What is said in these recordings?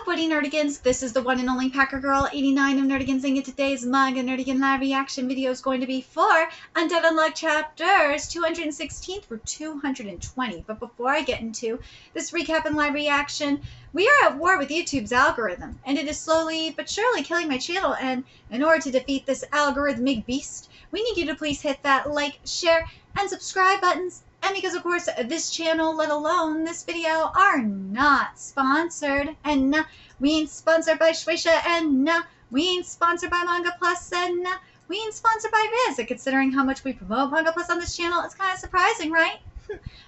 up, Woody Nerdigans? This is the one and only Packer Girl 89 of Nerdigans, and today's Manga Nerdigan live reaction video is going to be for Undead Unluck chapters 216 through 220. But before I get into this recap and live reaction, we are at war with YouTube's algorithm, and it is slowly but surely killing my channel. And in order to defeat this algorithmic beast, we need you to please hit that like, share, and subscribe buttons. And because, of course, this channel, let alone this video, are not sponsored. And nah, we ain't sponsored by Shueisha. And nah, we ain't sponsored by Manga Plus. And nah, we ain't sponsored by Viz. And considering how much we promote Manga Plus on this channel, it's kind of surprising, right?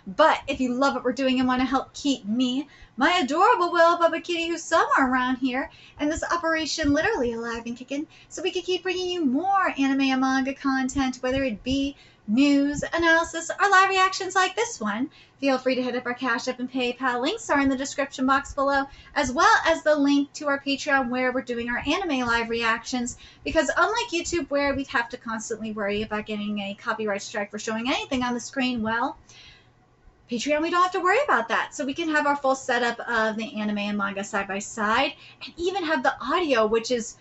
But if you love what we're doing and want to help keep me, my adorable Will Bubba Kitty, who's somewhere around here, and this operation literally alive and kicking, so we can keep bringing you more anime and manga content, whether it be news, analysis, or live reactions like this one, feel free to hit up our Cash App and PayPal. Links are in the description box below, as well as the link to our Patreon where we're doing our anime live reactions, because unlike YouTube where we'd have to constantly worry about getting a copyright strike for showing anything on the screen, well, Patreon, we don't have to worry about that. So we can have our full setup of the anime and manga side by side, and even have the audio, which is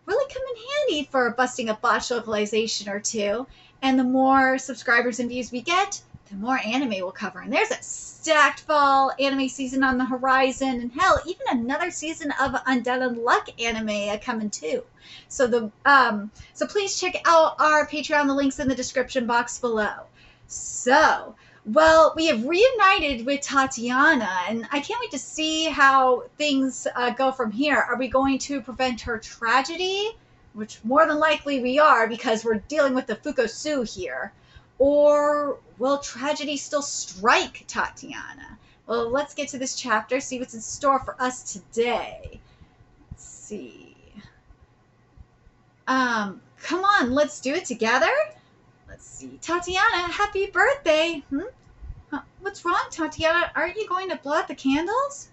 really come in handy for busting a botched localization or two. And the more subscribers and views we get, the more anime we'll cover. And there's a stacked fall anime season on the horizon, and hell, even another season of Undead Unluck anime coming too. So so please check out our Patreon. The link's in the description box below. So, well, we have reunited with Tatiana, and I can't wait to see how things go from here. Are we going to prevent her tragedy? Which more than likely we are, because we're dealing with the Fukosu here. Or will tragedy still strike Tatiana? Well, let's get to this chapter, see what's in store for us today. Let's see. Come on, let's do it together. Let's see. Tatiana, happy birthday. What's wrong, Tatiana? Aren't you going to blow out the candles?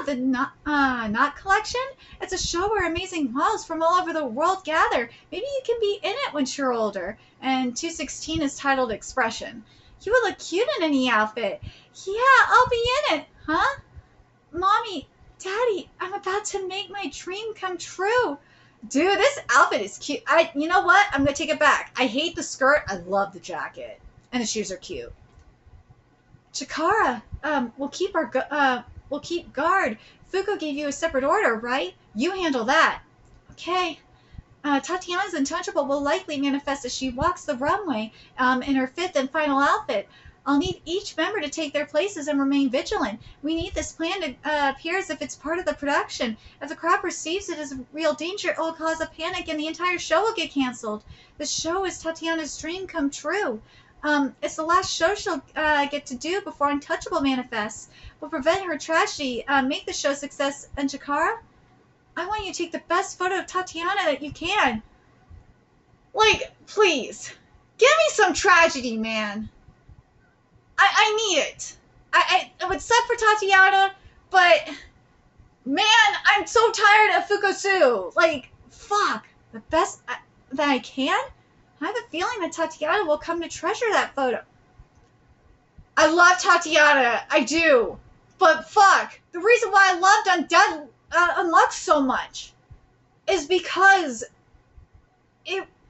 The Knot Collection? It's a show where amazing models from all over the world gather. Maybe you can be in it when you're older. And 216 is titled Expression. You would look cute in any outfit. Yeah, I'll be in it. Huh? Mommy, Daddy, I'm about to make my dream come true. Dude, this outfit is cute. You know what? I'm going to take it back. I hate the skirt. I love the jacket. And the shoes are cute. Chikara, we'll keep guard. Fuko gave you a separate order, right? You handle that. Okay. Tatiana's untouchable will likely manifest as she walks the runway in her fifth and final outfit. I'll need each member to take their places and remain vigilant. We need this plan to appear as if it's part of the production. If the crowd perceives it as a real danger, it will cause a panic and the entire show will get canceled. The show is Tatiana's dream come true. It's the last show she'll get to do before Untouchable manifests. We'll prevent her tragedy, make the show a success. And Chikara, I want you to take the best photo of Tatiana that you can. Like, please, give me some tragedy, man. I need it. It would suck for Tatiana, but man, I'm so tired of Fukosu. Like, fuck, the best that I can? I have a feeling that Tatiana will come to treasure that photo. I love Tatiana. I do. But fuck, the reason why I loved Undead Unluck so much is because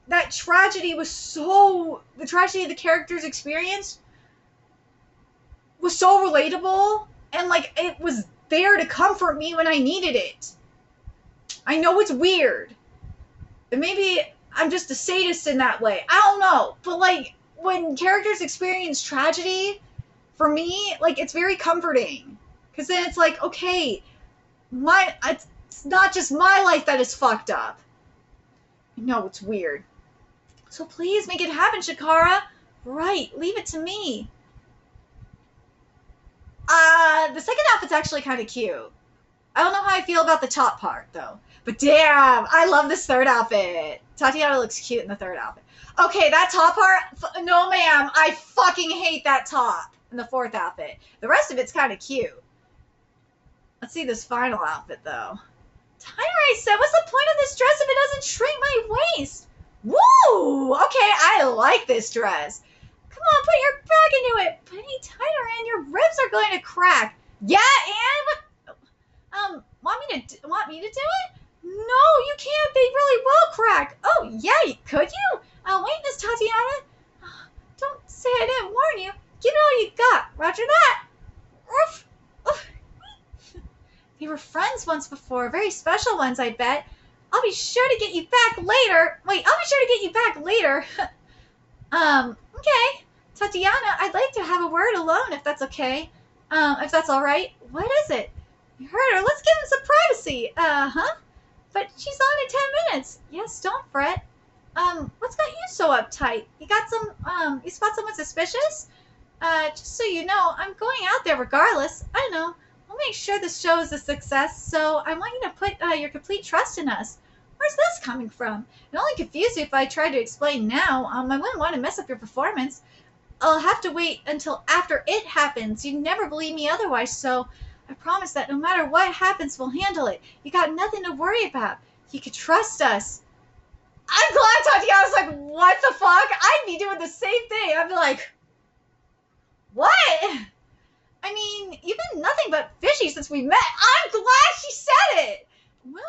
that tragedy was so... The tragedy the characters experienced was so relatable. And, like, it was there to comfort me when I needed it. I know it's weird. And maybe I'm just a sadist in that way. I don't know. But, like, when characters experience tragedy, for me, like, it's very comforting. Because then it's like, okay, it's not just my life that is fucked up. No, it's weird. So please make it happen, Chikara. Right, leave it to me. The second outfit's actually kind of cute. I don't know how I feel about the top part, though. But damn, I love this third outfit. Tatiana looks cute in the third outfit. Okay, that top part, no ma'am, I fucking hate that top in the fourth outfit. The rest of it's kind of cute. Let's see this final outfit, though. Tyra said, what's the point of this dress if it doesn't shrink my waist? Woo! Okay, I like this dress. Come on, put your back into it. Put any tighter and your ribs are going to crack. Yeah, and want me to do it? No, you can't. They really will crack. Oh, yeah, could you? Wait, Miss Tatiana. Don't say I didn't warn you. Give it all you got. Roger that. Oof. Oof. They were friends once before. Very special ones, I bet. I'll be sure to get you back later. Wait, I'll be sure to get you back later. Okay. Tatiana, I'd like to have a word alone, if that's okay. If that's all right. What is it? You heard her. Let's give him some privacy. But she's on in 10 minutes. Yes, don't fret. What's got you so uptight? You spot someone suspicious? Just so you know, I'm going out there regardless. I know. We'll make sure the show is a success, so I want you to put your complete trust in us. Where's this coming from? It only confuse you if I try to explain now. I wouldn't want to mess up your performance. I'll have to wait until after it happens. You'd never believe me otherwise, so I promise that no matter what happens, we'll handle it. You got nothing to worry about. You can trust us. I'm glad Tatiana's like, what the fuck? I'd be doing the same thing. I'd be like, what? I mean, you've been nothing but fishy since we met. I'm glad she said it. No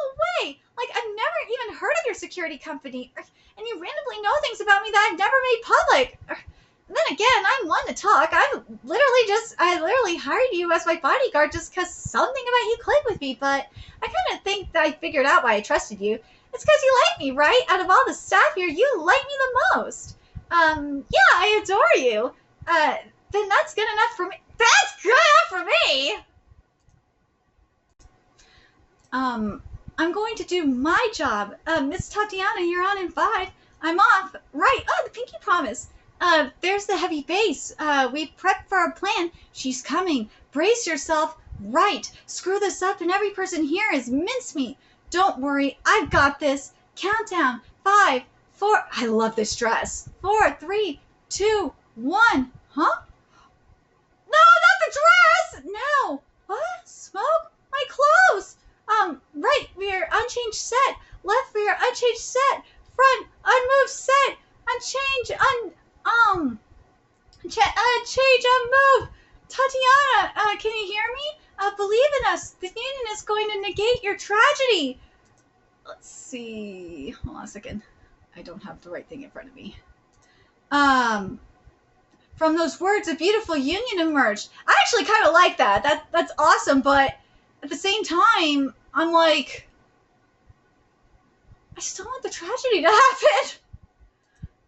way. Like, I've never even heard of your security company. And you randomly know things about me that I've never made public. And then again, I'm one to talk. I literally hired you as my bodyguard just because something about you clicked with me. But I kind of think that I figured out why I trusted you. It's because you like me, right? Out of all the staff here, you like me the most. Yeah, I adore you. Then that's good enough for me. That's good enough for me! I'm going to do my job. Miss Tatiana, you're on in 5. I'm off. Right. Oh, the pinky promise. There's the heavy base. We prepped for our plan. She's coming. Brace yourself. Right. Screw this up and every person here is mincemeat. Don't worry. I've got this. Countdown. 5, 4. I love this dress. 4, 3, 2, 1. Huh? No, not the dress! No. What? Smoke? My clothes! Right rear, unchanged set. Left rear, unchanged set. Front, unmoved set. Unchanged, change, unmoved. Tatiana, can you hear me? Believe in us. The union is going to negate your tragedy. Let's see. Hold on a second. I don't have the right thing in front of me. From those words, a beautiful union emerged. I actually kind of like that. That's awesome, but at the same time, I'm like, I still want the tragedy to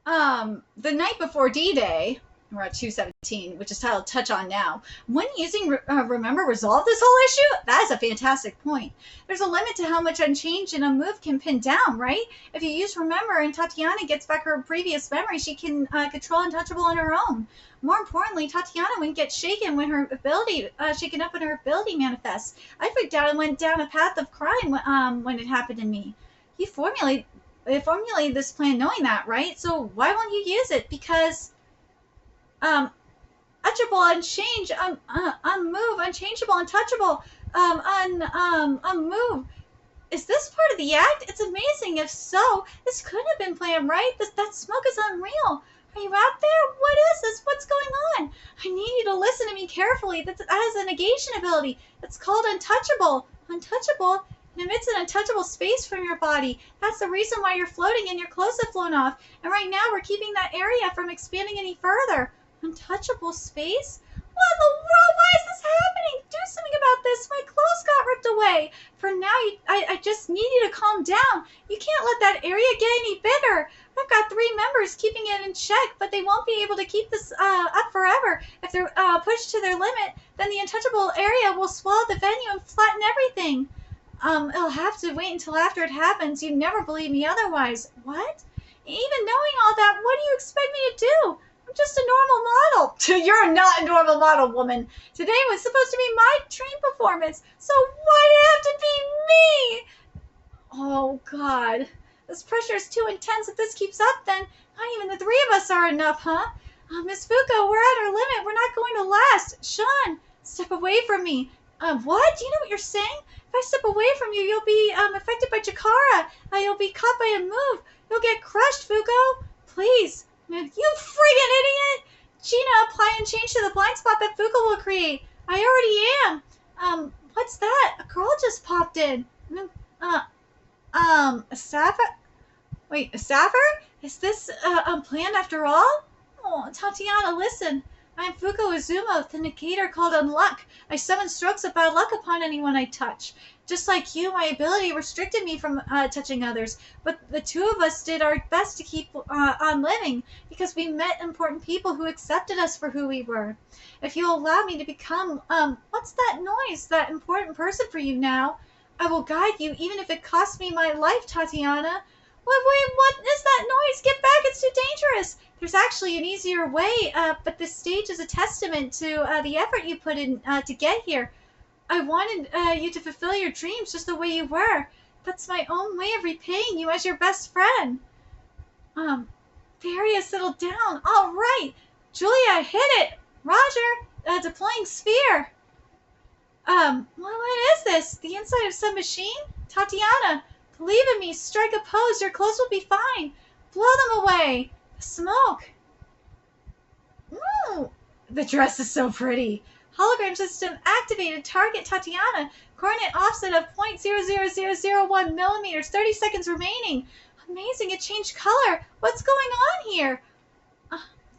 happen. The night before D-Day, we're at 217, which is titled Touch On Now. When using Remember resolve this whole issue? That is a fantastic point. There's a limit to how much unchanged and unmoved can pin down, right? If you use Remember and Tatiana gets back her previous memory, she can control Untouchable on her own. More importantly, Tatiana wouldn't get shaken when her ability, shaken up when her ability manifests. I freaked out and went down a path of crime when it happened to me. You formulated this plan knowing that, right? So why won't you use it? Because untouchable, unchange, unmove, unchangeable, untouchable, unmove. Is this part of the act? It's amazing. If so, this couldn't have been planned, right? That smoke is unreal. Are you out there? What is this? What's going on? I need you to listen to me carefully. That has a negation ability. It's called untouchable. Untouchable? It emits an untouchable space from your body. That's the reason why you're floating and your clothes have flown off. And right now we're keeping that area from expanding any further. Untouchable space? What in the world? Why is this happening? Do something about this. My clothes got ripped away. For now, I just need you to calm down. You can't let that area get any bigger. I've got 3 members keeping it in check, but they won't be able to keep this up forever. If they're pushed to their limit, then the untouchable area will swallow the venue and flatten everything. It'll have to wait until after it happens. You'd never believe me otherwise. What? Even knowing all that, what do you expect me to do? I'm just a normal model. You're not a normal model, woman. Today was supposed to be my dream performance, so why did it have to be me? Oh, God. This pressure is too intense. If this keeps up, then not even the 3 of us are enough, huh? Miss Fuko, we're at our limit. We're not going to last. Sean, step away from me. What? Do you know what you're saying? If I step away from you, you'll be affected by Chikara. You'll be caught by a move. You'll get crushed, Fuko. Please. You friggin' idiot! Gina, apply and change to the blind spot that Fuko will create. I already am. What's that? A girl girl just popped in. A sapphire? Wait, a sapphire? Is this unplanned after all? Oh, Tatiana, listen. I'm Fuko Izuma, the negator called Unluck. I summon strokes of bad luck upon anyone I touch. Just like you, my ability restricted me from touching others, but the two of us did our best to keep on living, because we met important people who accepted us for who we were. If you'll allow me to become, what's that noise, that important person for you now, I will guide you, even if it costs me my life, Tatiana. What is that noise? Get back, it's too dangerous. There's actually an easier way, but this stage is a testament to the effort you put in to get here. I wanted you to fulfill your dreams just the way you were. That's my own way of repaying you as your best friend. Varia, settle down. All right. Julia, hit it. Roger, deploying sphere. What is this? The inside of some machine? Tatiana, believe in me. Strike a pose. Your clothes will be fine. Blow them away. The smoke. Ooh, the dress is so pretty. Hologram system activated. Target Tatiana. Coordinate offset of 0.00001 millimeters. 30 seconds remaining. Amazing, it changed color. What's going on here?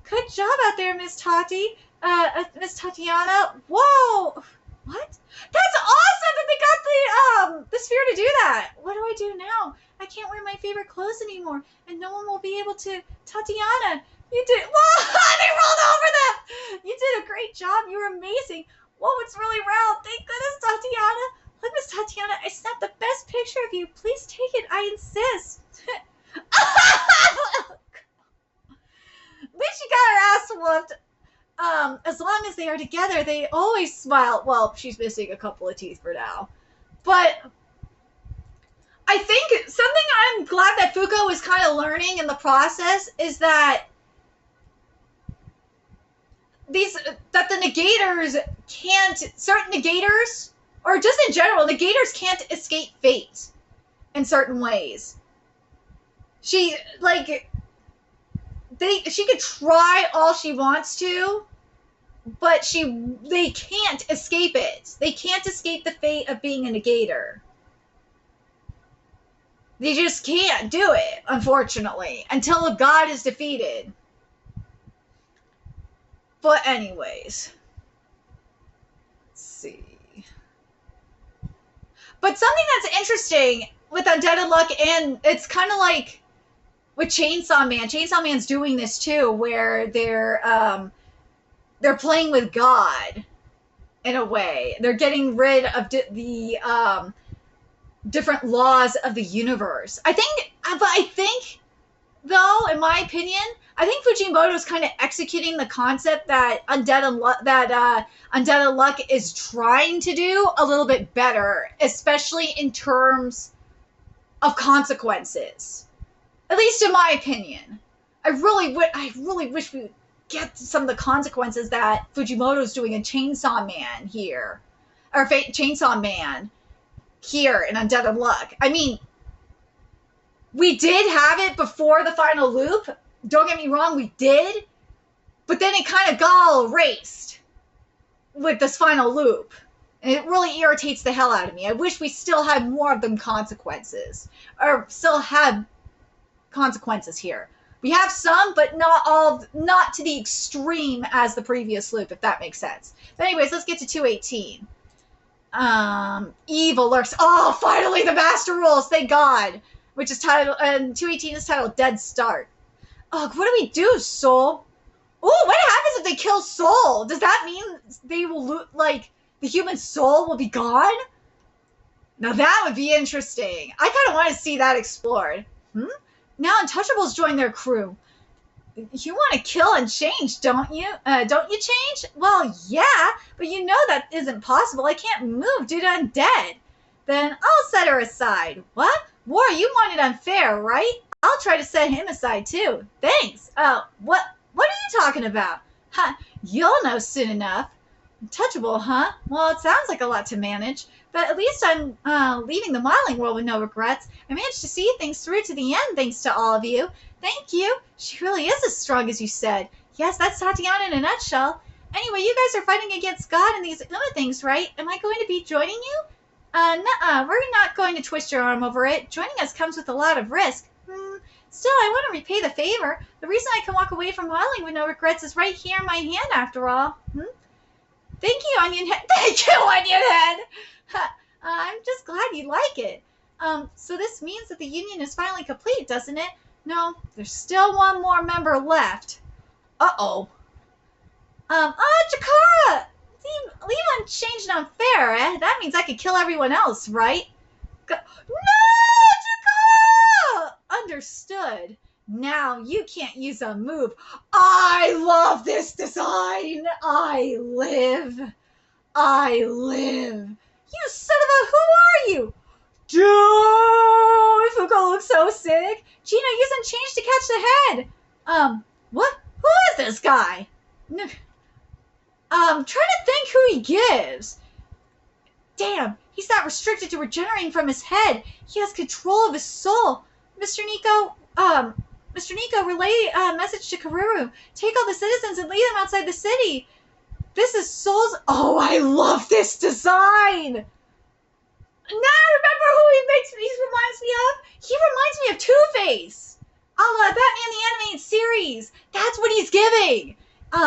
Good job out there, Miss Tati. Miss Tatiana. Whoa. What? That's awesome that they got the sphere to do that. What do I do now? I can't wear my favorite clothes anymore, and no one will be able to. Tatiana, you did. Whoa! They rolled over them. You did a great job. You were amazing. Whoa, it's really round. Thank goodness, Tatiana. Look, Miss Tatiana, I snapped the best picture of you. Please take it. I insist. At least she got her ass whooped. As long as they are together, they always smile. Well, she's missing a couple of teeth for now. But I think something I'm glad that Fuko is kind of learning in the process is that that the negators can't, certain negators, or just in general, negators can't escape fate in certain ways. She could try all she wants to, but they can't escape it. They can't escape the fate of being a negator. They just can't do it, unfortunately, until a god is defeated. But anyways, let's see. But something that's interesting with Undead Unluck, and it's kind of like with Chainsaw Man. Chainsaw Man's doing this too, where they're playing with God in a way. They're getting rid of the different laws of the universe. I think, though, in my opinion, I think Fujimoto's kind of executing the concept that Undead Unluck is trying to do a little bit better, especially in terms of consequences. At least in my opinion. I really wish we would get some of the consequences that Fujimoto's doing in Chainsaw Man here. Or Chainsaw Man here in Undead Unluck. I mean, we did have it before the final loop. Don't get me wrong, we did. But then it kind of got all erased with this final loop. And it really irritates the hell out of me. I wish we still had more of them consequences. Or still had consequences here. We have some, but not to the extreme as the previous loop, if that makes sense. But anyways, let's get to 218. Evil lurks. Oh, finally the master rules, thank God. Which is titled, and 218 is titled Dead Start. Oh, what do we do, Soul? Oh, what happens if they kill Soul? Does that mean they will, the human soul will be gone? Now that would be interesting. I kind of want to see that explored. Now Untouchables join their crew. You want to kill and change, don't you? Don't you change? Well, yeah, but you know that isn't possible. I can't move due to undead. Then I'll set her aside. What? War, you want it unfair, right? I'll try to set him aside too. Thanks. What are you talking about? Huh, you'll know soon enough. Untouchable, huh? Well, it sounds like a lot to manage, but at least I'm leaving the modeling world with no regrets. I managed to see things through to the end thanks to all of you. Thank you. She really is as strong as you said. Yes, that's Tatiana in a nutshell. Anyway, you guys are fighting against God and these Uma things, right? Am I going to be joining you? Nuh-uh, we're not going to twist your arm over it. Joining us comes with a lot of risk. Still, I want to repay the favor. The reason I can walk away from modeling with no regrets is right here in my hand, after all. Thank you, Onion Head. Thank you, Onion Head! I'm just glad you like it. So this means that the union is finally complete, doesn't it? No, there's still one more member left. Uh-oh. Jakara! Leave unchanged and unfair, eh? That means I could kill everyone else, right? No, Jakara! Understood. Now you can't use a move. I love this design. I live. You son of a, who are you? Dude, Fuko looks so sick. Gina, use unchanged to catch the head. What? Who is this guy? Trying to think who he gives. Damn, he's not restricted to regenerating from his head. He has control of his soul. Mr. Nico, relay a message to Karuru. Take all the citizens and lead them outside the city. This is Soul's... Oh, I love this design. Now I remember who he reminds me of. He reminds me of Two-Face. A la Batman the Animated Series. That's what he's giving.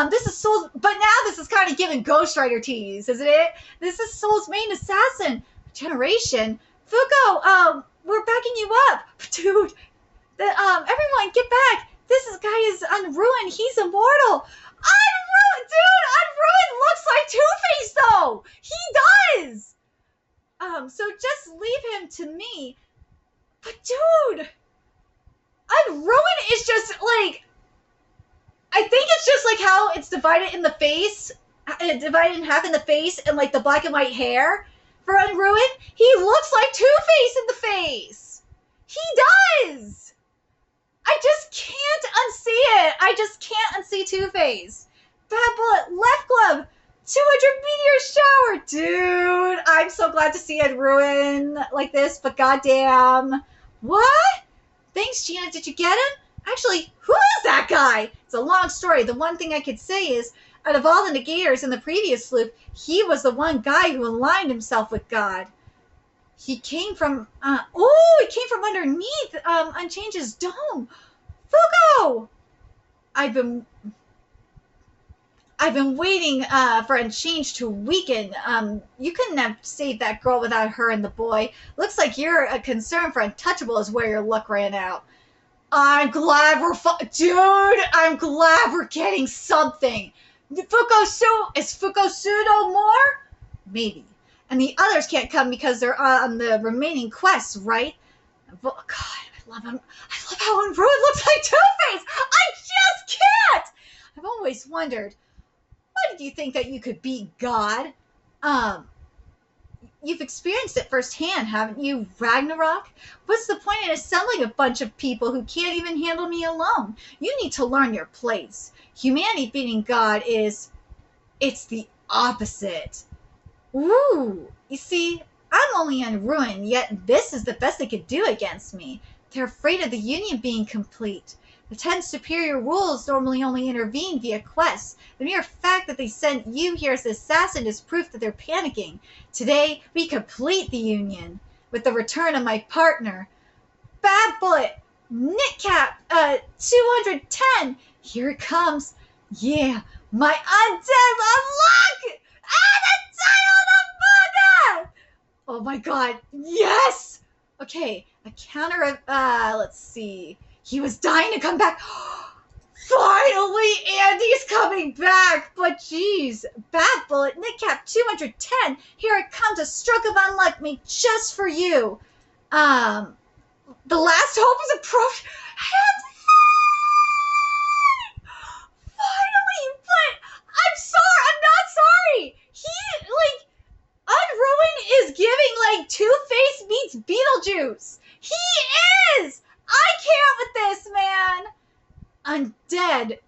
This is Soul's... But now this is kind of giving Ghost Rider tease, isn't it? This is Soul's main assassin. Generation. Fuko, we're backing you up. Dude, everyone, get back. This guy is unruined. He's immortal. Unruined, dude! Unruined looks like Two-Face, though! He does! So just leave him to me. But, dude! Unruined is just, like... I think it's just, like, how it's divided in the face. Divided in half in the face and, like, the black and white hair. For Unruined, he looks like Two-Face in the face! He does! I just can't unsee it. I just can't unsee Two-Face. Bad Bullet, left glove, 200 meteor shower. Dude, I'm so glad to see it ruin like this, but goddamn. What? Thanks, Gina. Did you get him? Actually, who is that guy? It's a long story. The one thing I could say is, out of all the negators in the previous loop, he was the one guy who aligned himself with God. He came from, he came from underneath, Unchange's dome. Fuko! I've been waiting, for Unchanged to weaken. You couldn't have saved that girl without her and the boy. Looks like you're a concern for Untouchable is where your luck ran out. I'm glad I'm glad we're getting something. Is Fukosu no more? Maybe. And the others can't come because they're on the remaining quests, right? God, I love him. I love how Unruined looks like Two-Face. I just can't. I've always wondered, why did you think that you could beat God? You've experienced it firsthand, haven't you, Ragnarok? What's the point in assembling a bunch of people who can't even handle me alone? You need to learn your place. Humanity beating God it's the opposite. Ooh, you see, I'm only Unruined, yet this is the best they could do against me. They're afraid of the Union being complete. The 10 superior rules normally only intervene via quests. The mere fact that they sent you here as the assassin is proof that they're panicking. Today, we complete the Union with the return of my partner. Bad Bullet, Knitcap, 210. Here it comes. Yeah, my Undead Unluck! The title of Manga! Oh my god, yes! Okay, a counter of, let's see. He was dying to come back. Finally, Andy's coming back. But geez, Bad Bullet, Knitcap 210. Here it comes, a stroke of unluck made just for you. The last hope is approaching. Finally, but I'm sorry. I'm not sorry. Unruined is giving like Two-Face meets Beetlejuice. He is. I can't with this, man. Undead.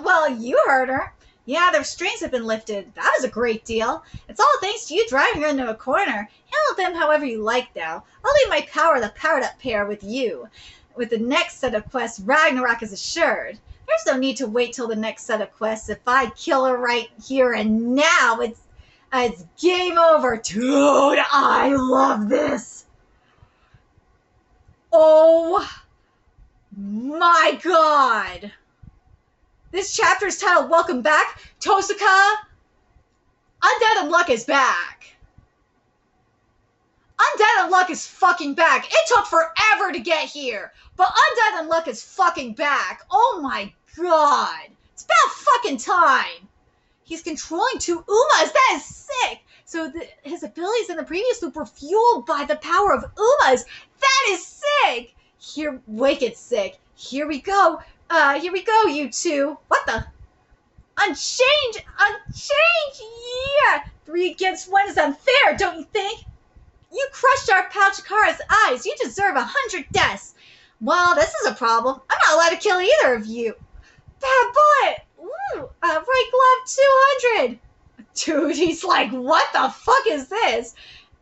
Well, you heard her. Yeah, their restraints have been lifted. That was a great deal. It's all thanks to you driving her into a corner. Handle them however you like now. I'll leave my power, the powered-up pair, with you. With the next set of quests, Ragnarok is assured. There's no need to wait till the next set of quests. If I kill her right here and now, It's game over. Dude, I love this. Oh my god. This chapter is titled Welcome Back. Tosaka, Undead Unluck is back. Undead Unluck is fucking back. It took forever to get here, but Undead Unluck is fucking back. Oh my god. It's about fucking time. He's controlling 2 Umas. That is sick. So his abilities in the previous loop were fueled by the power of Umas. That is sick. Here, wicked sick. Here we go. Here we go, you two. What the? Unchanged. Yeah. 3 against 1 is unfair, don't you think? You crushed our pal Chikara's eyes. You deserve 100 deaths. Well, this is a problem. I'm not allowed to kill either of you. Bad bullet. Ooh, right glove 200. Dude, he's like, what the fuck is this?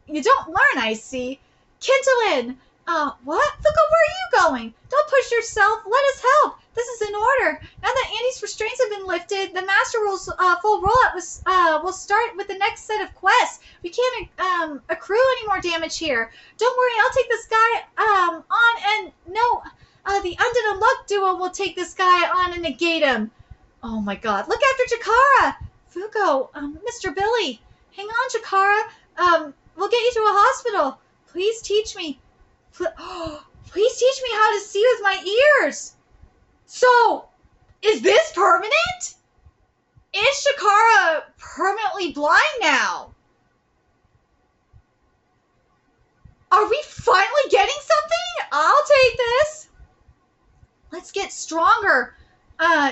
You don't learn, I see. Kindlin. What? Fuka, where are you going? Don't push yourself. Let us help. This is in order. Now that Andy's restraints have been lifted, the Master Rule's full rollout will start with the next set of quests. We can't accrue any more damage here. Don't worry, I'll take this guy on and no, the Undead Unluck duo will take this guy on and negate him. Oh my god. Look after Chikara. Fuko, Mr. Billy. Hang on, Chikara. We'll get you to a hospital. Please teach me. Please teach me how to see with my ears. So, is this permanent? Is Chikara permanently blind now? Are we finally getting something? I'll take this. Let's get stronger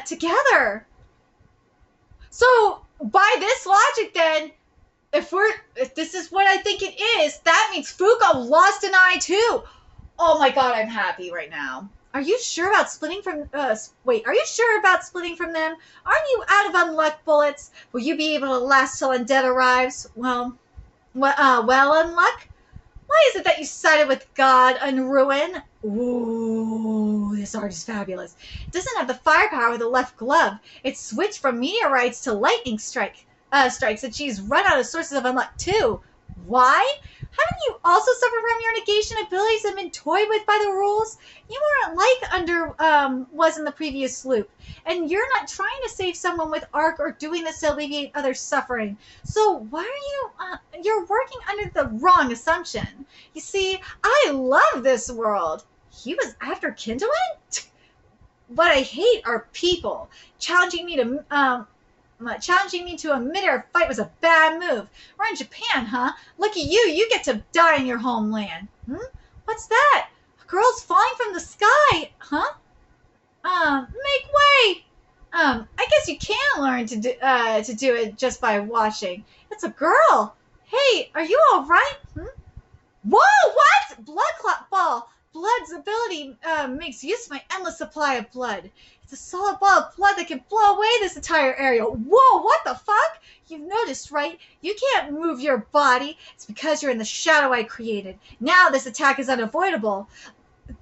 together. So, by this logic then, if this is what I think it is, that means Fuko lost an eye too. Oh my god, I'm happy right now. Are you sure about splitting from are you sure about splitting from them? Aren't you out of unluck bullets? Will you be able to last till Undead arrives? Well, Unluck? Why is it that you sided with God and Ruin? Ooh, this art is fabulous. It doesn't have the firepower of the left glove. It's switched from meteorites to lightning strikes, and she's run out of sources of unluck too. Why? Haven't you also suffered from your negation abilities and been toyed with by the rules? You weren't like Under was in the previous loop, and you're not trying to save someone with Arc or doing this to alleviate others' suffering. So why are you? You're working under the wrong assumption. You see, I love this world. He was after Kindlin? What I hate are people challenging me to a mid-air fight was a bad move. We're in Japan, huh? Look at you. You get to die in your homeland. What's that? A girl's falling from the sky. Huh? Make way. I guess you can learn to do it just by watching. It's a girl. Hey, are you all right? Whoa, what? Blood clot ball. Blood's ability makes use of my endless supply of blood. It's a solid ball of blood that can blow away this entire area. Whoa, what the fuck? You've noticed, right? You can't move your body. It's because you're in the shadow I created. Now this attack is unavoidable.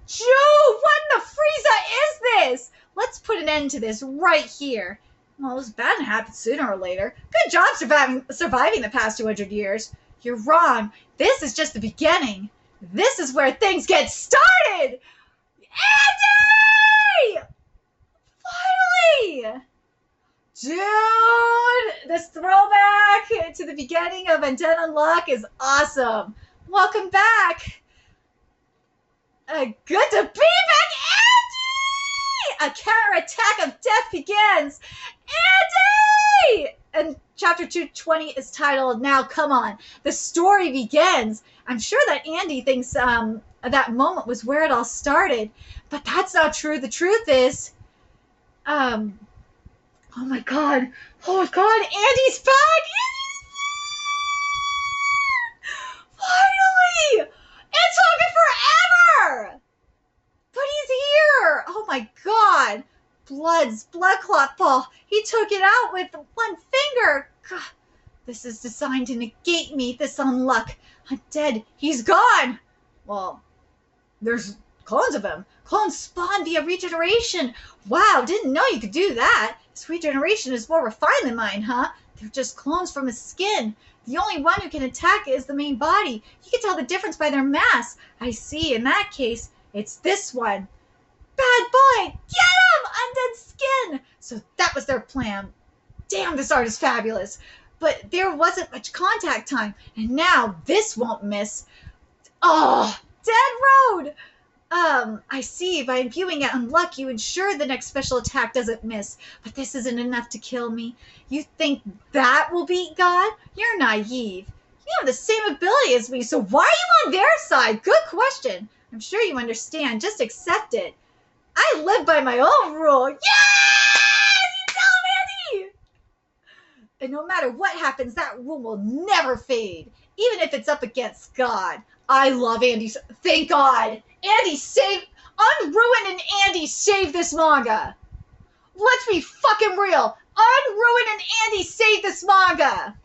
Joe, what in the Frieza is this? Let's put an end to this right here. Well, it's bound to happen sooner or later. Good job surviving the past 200 years. You're wrong. This is just the beginning. This is where things get started! Andy! Finally! Dude, this throwback to the beginning of Undead Unluck is awesome. Welcome back. Good to be back, Andy! A counterattack of death begins. Andy! And chapter 220 is titled, Now Come On. The story begins. I'm sure that Andy thinks that moment was where it all started, but that's not true. The truth is, oh my god, Andy's back! Finally! It took me forever! But he's here! Oh my god! Blood clot ball. He took it out with one finger. God, this is designed to negate me, this unluck. I'm dead. He's gone. Well, there's Clones of him. Clones spawn via regeneration. Wow, didn't know you could do that. His regeneration is more refined than mine, huh? They're just clones from his skin. The only one who can attack is the main body. You can tell the difference by their mass. I see. In that case, it's this one. Bad boy! Get him! Undead skin! So that was their plan. Damn, this art is fabulous. But there wasn't much contact time. And now this won't miss. Oh, dead road! I see. By imbuing it unluck, you ensure the next special attack doesn't miss. But this isn't enough to kill me. You think that will beat God? You're naive. You have the same ability as me, so why are you on their side? Good question. I'm sure you understand. Just accept it. I live by my own rule. Yes! You tell him, Andy! And no matter what happens, that rule will never fade. Even if it's up against God. I love Andy's. Thank God. Andy saved. Unruin and Andy saved this manga. Let's be fucking real. Unruin and Andy saved this manga.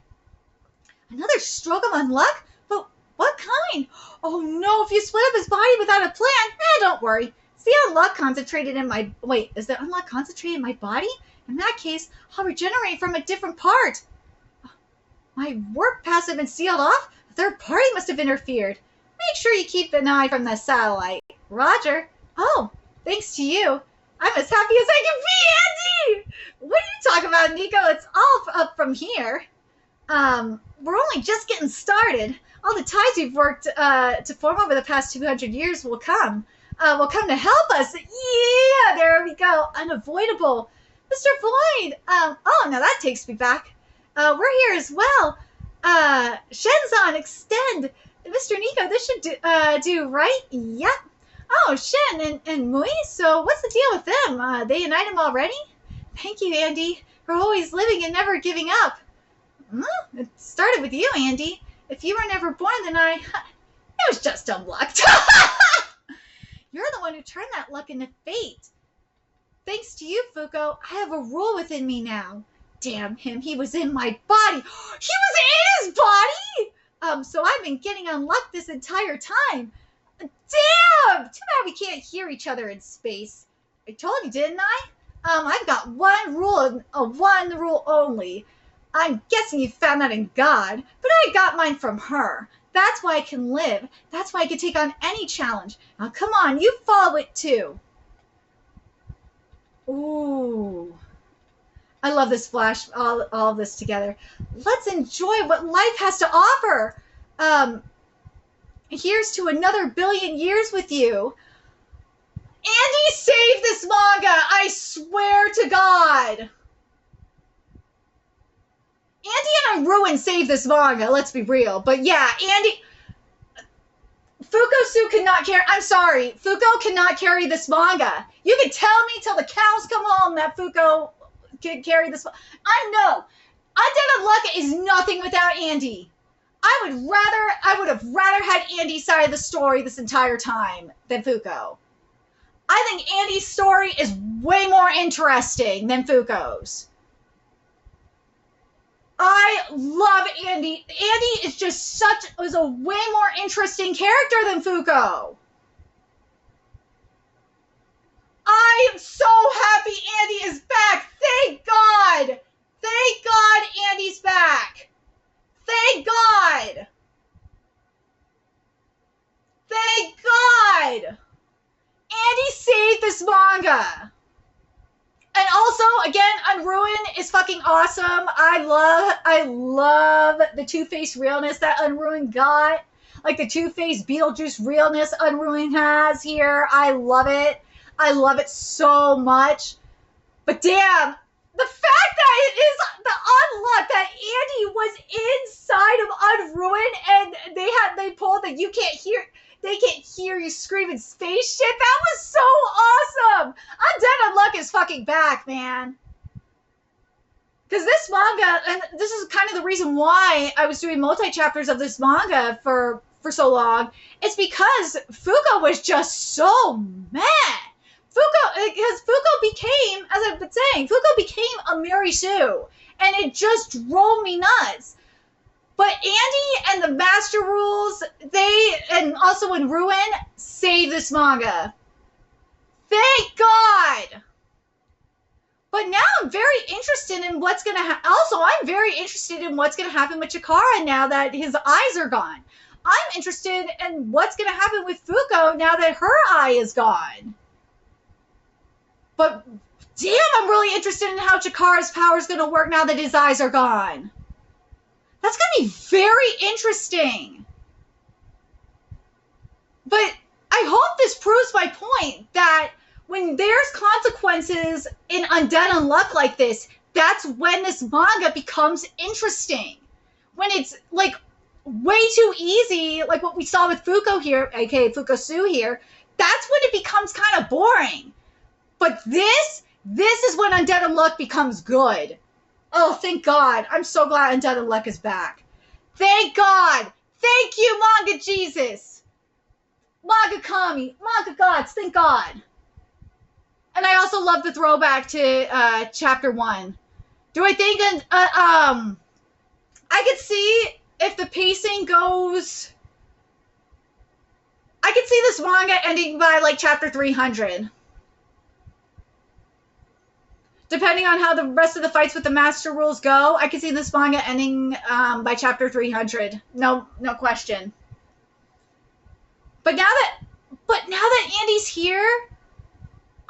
Another stroke of unluck? But what kind? Oh no, if you split up his body without a plan, don't worry. See unluck concentrated in my... Wait, is the unluck concentrated in my body? In that case, I'll regenerate from a different part. My warp paths have been sealed off? A third party must have interfered. Make sure you keep an eye from the satellite. Roger. Oh, thanks to you. I'm as happy as I can be, Andy! What are you talking about, Nico? It's all up from here. We're only just getting started. All the ties we've worked to form over the past 200 years will come to help us. Yeah, there we go. Unavoidable. Mr. Void. Oh, now that takes me back. We're here as well. Shenzan, extend. Mr. Nico, this should do, right? Yep. Oh, Shen and Mui, so what's the deal with them? They united them already? Thank you, Andy. We're always living and never giving up. It started with you, Andy. If you were never born, then it was just dumb luck. You're the one who turned that luck into fate. Thanks to you, Fuko, I have a rule within me now. Damn him, he was in my body. He was in his body? So I've been getting unluck this entire time. Damn! Too bad we can't hear each other in space. I told you, didn't I? I've got one rule only. I'm guessing you found that in God, but I got mine from her. That's why I can live. That's why I can take on any challenge. Now, come on, you follow it too. Ooh. I love this flash, all of this together. Let's enjoy what life has to offer. Here's to another billion years with you. Andy, save this manga! I swear to God! Andy and Ruin saved this manga, let's be real. But yeah, Andy... Fuko-su cannot carry... I'm sorry. Fuko cannot carry this manga. You can tell me till the cows come home that Fuko can carry this... I know. Undead Unluck is nothing without Andy. I would have rather had Andy's side of the story this entire time than Fuko. I think Andy's story is way more interesting than Fuko's. I love Andy. Andy is just was a way more interesting character than Fuko. I am so happy Andy is back. Thank God. Thank God Andy's back. Thank God. Thank God. Andy saved this manga. And also, again, Unruin is fucking awesome. I love the Two-Face realness that Unruin got. Like the Two-Face Beetlejuice realness Unruin has here. I love it. I love it so much. But damn, the fact that it is the unluck that Andy was inside of Unruin and they pulled that they can't hear you screaming spaceship. That was so awesome. Undead Unluck is fucking back, man. Because this manga, and this is kind of the reason why I was doing multi-chapters of this manga for so long, it's because Fuko was just so mad. Because Fuko became, as I've been saying, Fuko became a Mary Sue. And it just drove me nuts. But Andy and the Master Rules, and also in Ruin, save this manga. Thank God. But now I'm very interested in what's going to happen. Also, I'm very interested in what's going to happen with Chikara now that his eyes are gone. I'm interested in what's going to happen with Fuko now that her eye is gone. But damn, I'm really interested in how Chikara's power is going to work now that his eyes are gone. That's going to be very interesting. But I hope this proves my point that when there's consequences in Undead Unluck like this, that's when this manga becomes interesting. When it's like way too easy, like what we saw with Fuko here, aka Fukosu here, that's when it becomes kind of boring. But this is when Undead Unluck becomes good. Oh, thank God. I'm so glad Undead Unluck is back. Thank God. Thank you, Manga Jesus. Manga Kami. Manga Gods. Thank God. And I also love the throwback to Chapter 1. Do I think... I could see if the pacing goes... I could see this manga ending by, like, Chapter 300. Depending on how the rest of the fights with the Master Rules go, I could see this manga ending by Chapter 300. No question. But now that Andy's here...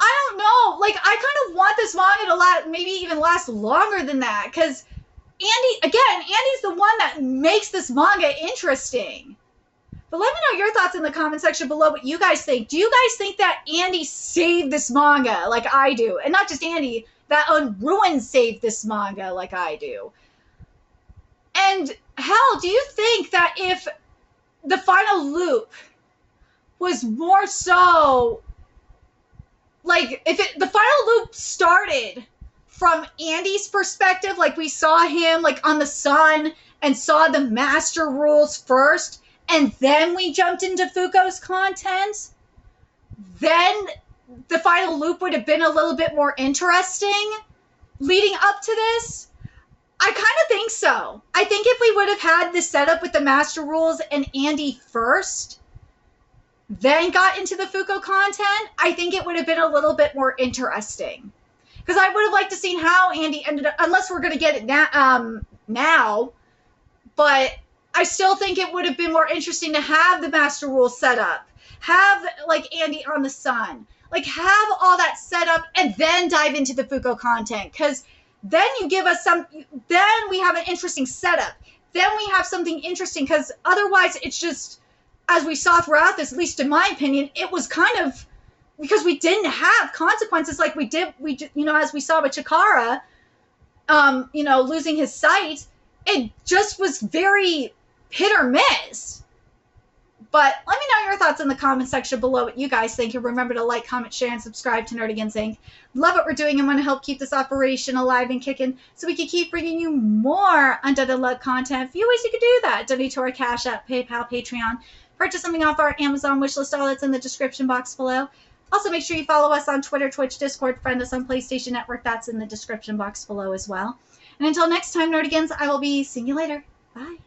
I don't know. Like, I kind of want this manga to maybe even last longer than that. Because Andy's the one that makes this manga interesting. But let me know your thoughts in the comment section below what you guys think. Do you guys think that Andy saved this manga like I do? And not just Andy, that Unruined saved this manga like I do. And hell, do you think that if the final loop was more so... Like, if the final loop started from Andy's perspective, like we saw him, like, on the sun and saw the Master Rules first, and then we jumped into Fuko's content, then the final loop would have been a little bit more interesting leading up to this? I kind of think so. I think if we would have had this setup with the Master Rules and Andy first... then got into the Fuko content, I think it would have been a little bit more interesting. Because I would have liked to see how Andy ended up, unless we're going to get it now, but I still think it would have been more interesting to have the Master Rules set up, have, like, Andy on the sun, like, have all that set up, and then dive into the Fuko content, because then you give us then we have an interesting setup, then we have something interesting, because otherwise it's just... As we saw throughout this, at least in my opinion, it was kind of because we didn't have consequences like we did, as we saw with Chikara, losing his sight. It just was very hit or miss. But let me know your thoughts in the comment section below what you guys think. And remember to like, comment, share, and subscribe to Nerdigans Inc. Love what we're doing and want to help keep this operation alive and kicking so we can keep bringing you more Undead Unluck content. A few ways you could do that. Donate to our Cash App, PayPal, Patreon. Purchase something off our Amazon wishlist. All that's in the description box below. Also, make sure you follow us on Twitter, Twitch, Discord, friend us on PlayStation Network. That's in the description box below as well. And until next time, Nerdigans, I will be seeing you later. Bye.